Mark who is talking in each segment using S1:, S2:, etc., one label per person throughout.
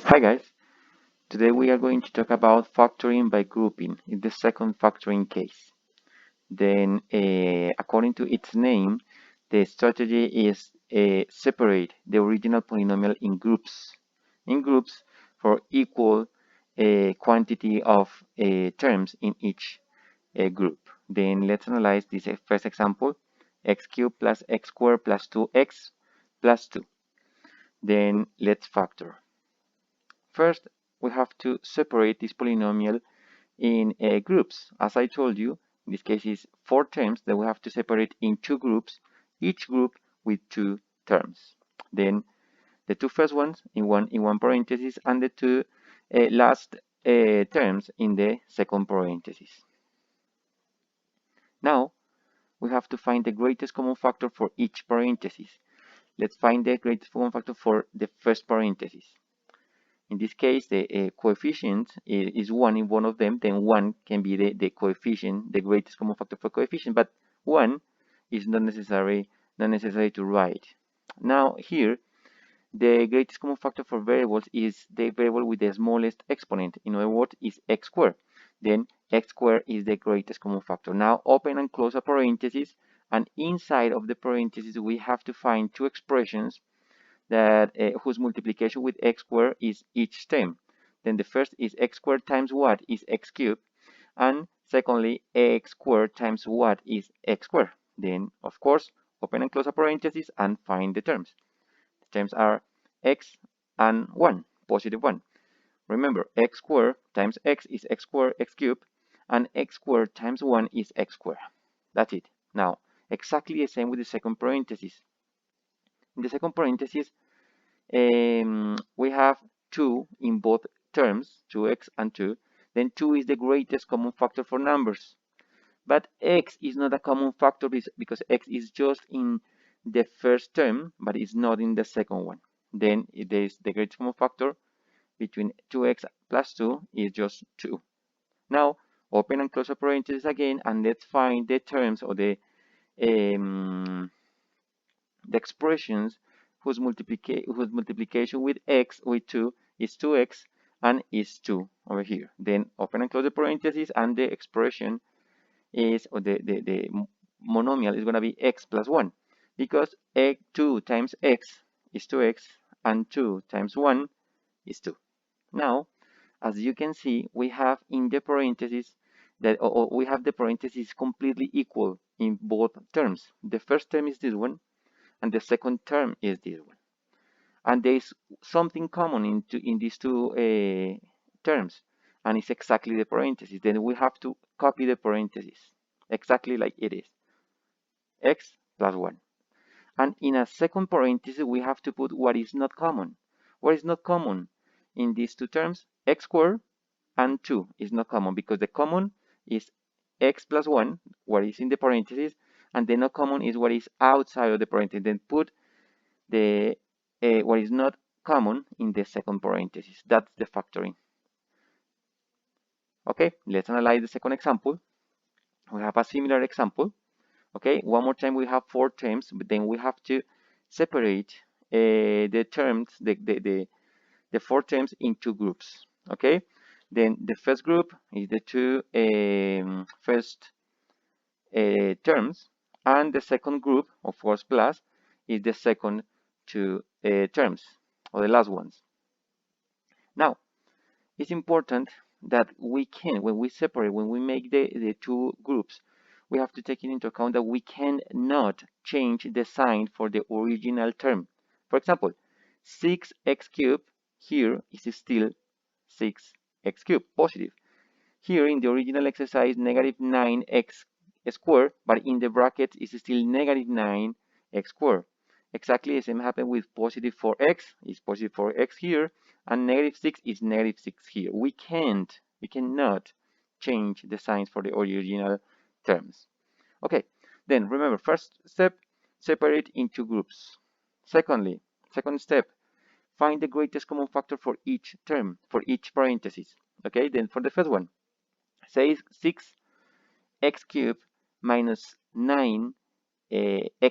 S1: Hi guys, today we are going to talk about factoring by grouping in the second factoring case. Then, according to its name, the strategy is separate the original polynomial in groups for equal quantity of terms in each group. Then let's analyze this first example, x cubed plus x squared plus 2x plus 2. Then let's factor. First, we have to separate this polynomial in groups. As I told you, in this case is 4 terms that we have to separate in 2 groups, each group with 2 terms. Then the 2 first ones in one parenthesis and the 2 last terms in the second parenthesis. Now we have to find the greatest common factor for each parenthesis. Let's find the greatest common factor for the first parenthesis. In this case, the coefficient is 1 in one of them, then 1 can be the coefficient, the greatest common factor for coefficient, but 1 is not necessary to write. Now here, the greatest common factor for variables is the variable with the smallest exponent. In other words, is x squared. Then x squared is the greatest common factor. Now open and close a parenthesis, and inside of the parenthesis we have to find two expressions that whose multiplication with x squared is each term. Then the first is x squared times what is x cubed, and secondly x squared times what is x squared. Then of course open and close a parenthesis and find the terms. The terms are x and 1, positive 1. Remember, x squared times x is x squared x cubed, and x squared times 1 is x squared. That's it. Now exactly the same with the second parenthesis. In the second parenthesis, we have 2 in both terms, 2x and 2. Then 2 is the greatest common factor for numbers. But x is not a common factor because x is just in the first term, but it's not in the second one. Then there is the greatest common factor between 2x plus 2 is just 2. Now, open and close a parenthesis again, and let's find the terms or the expressions whose multiplication with x with 2 is 2x and is 2 over here. Then open and close the parentheses, and the expression is, or the monomial is going to be x plus 1, because 2 times x is 2x and 2 times 1 is 2. Now, as you can see, we have in the parentheses that we have the parentheses completely equal in both terms. The first term is this one, and the second term is this one. And there is something common in these two terms, and it's exactly the parentheses. Then we have to copy the parentheses exactly like it is, x plus 1. And in a second parenthesis, we have to put what is not common. What is not common in these two terms? X squared and 2 is not common, because the common is x plus 1, what is in the parentheses, and the not common is what is outside of the parentheses. Then put the what is not common in the second parenthesis. That's the factoring. Okay, let's analyze the second example. We have a similar example. Okay, one more time, we have 4 terms, but then we have to separate the terms, the 4 terms in 2 groups. Okay, then the first group is the 2 first terms, and the second group, of course, plus, is the second 2 terms, or the last ones. Now, it's important that we can, when we separate, when we make the 2 groups, we have to take into account that we cannot change the sign for the original term. For example, 6x cubed here is still 6x cubed, positive. Here in the original exercise, negative 9x squared, but in the brackets is still negative 9x squared. Exactly the same happened with positive 4x, is positive 4x here, and negative 6 is negative 6 here. We cannot change the signs for the original terms. Okay, then remember, first step, separate into groups. Second step, find the greatest common factor for each term, for each parenthesis. Okay, then for the first one, say 6x cubed minus 9x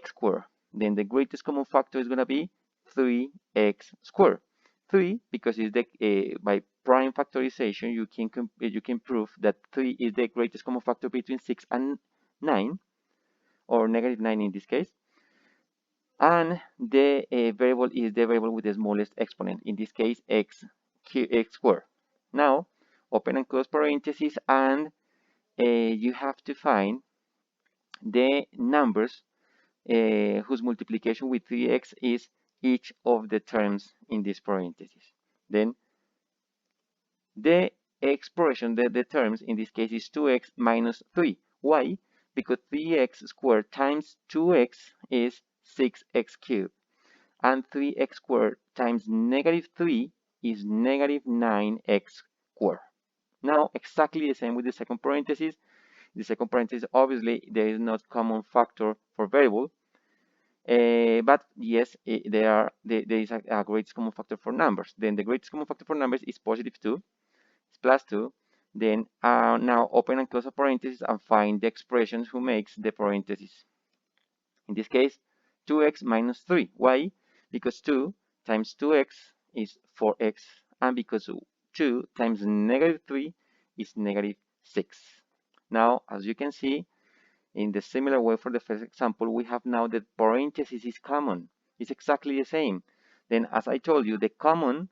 S1: squared. Then the greatest common factor is going to be 3x squared. 3 because it's the by prime factorization you can prove that 3 is the greatest common factor between 6 and 9, or negative 9 in this case, and the variable is the variable with the smallest exponent, in this case x squared. Now open and close parentheses, and you have to find the numbers whose multiplication with 3x is each of the terms in this parenthesis. Then the expression, the terms in this case is 2x minus 3. Why? Because 3x squared times 2x is 6x cubed, and 3x squared times negative 3 is negative 9x squared. Now exactly the same with the second parenthesis. The second parenthesis, obviously there is not common factor for variable, but yes, there is a greatest common factor for numbers. Then the greatest common factor for numbers is positive 2, it's plus 2. Then now open and close a parenthesis and find the expression who makes the parenthesis. In this case, 2x minus 3. Why? Because 2 times 2x is 4x, and because 2 times negative 3 is negative 6. Now, as you can see, in the similar way for the first example, we have now that parenthesis is common. It's exactly the same. Then, as I told you, the common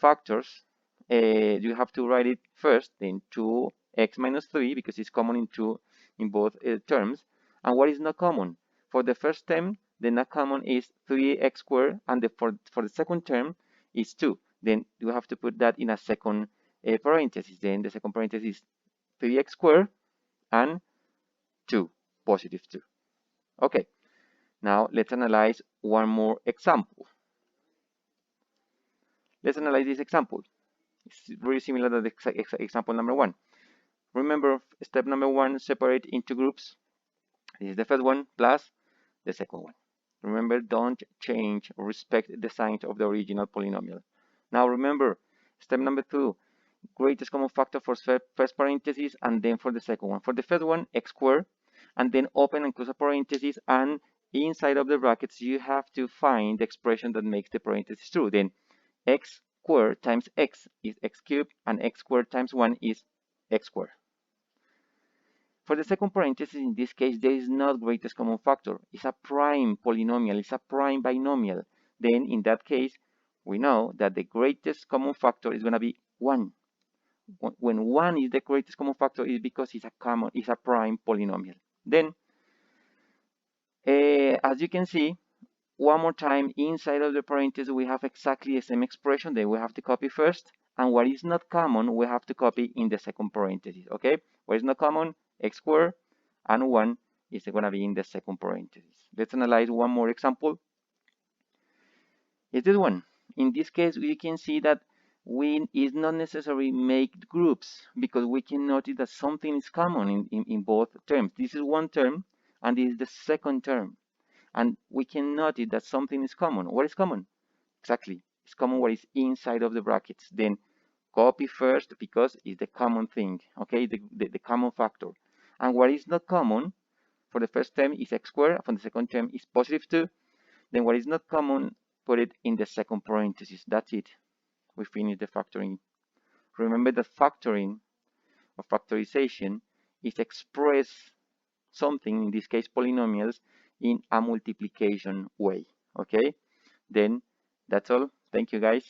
S1: factors, you have to write it first, then 2x minus 3, because it's common in both terms. And what is not common? For the first term, the not common is 3x squared, and for the second term is 2. Then you have to put that in a second parenthesis. Then the second parenthesis is 3x squared and 2, positive 2. Okay, now let's analyze one more example. Let's analyze this example. It's very similar to the example number 1. Remember, step number 1, separate into groups. This is the first one plus the second one. Remember, don't change or respect the signs of the original polynomial. Now remember, step number 2, greatest common factor for first parenthesis, and then for the second one. For the first one, x squared, and then open and close a parenthesis, and inside of the brackets you have to find the expression that makes the parenthesis true. Then x squared times x is x cubed, and x squared times 1 is x squared. For the second parenthesis, in this case, there is not greatest common factor. It's a prime polynomial, it's a prime binomial. Then in that case, we know that the greatest common factor is going to be 1. When 1 is the greatest common factor, is because it's a prime polynomial. Then, as you can see, one more time, inside of the parenthesis, we have exactly the same expression. Then we have to copy first, and what is not common, we have to copy in the second parenthesis. Okay, what is not common? X squared, and 1 is going to be in the second parenthesis. Let's analyze one more example. It's this one. In this case, we can see that is not necessary make groups, because we can notice that something is common in both terms. This is one term, and this is the second term. And we can notice that something is common. What is common? Exactly. It's common what is inside of the brackets. Then copy first, because it's the common thing, okay, the common factor. And what is not common for the first term is x squared, for the second term is positive 2. Then what is not common, put it in the second parenthesis. That's it. We finish the factoring. Remember that factoring or factorization is express something, in this case polynomials, in a multiplication way. Okay, then that's all. Thank you guys.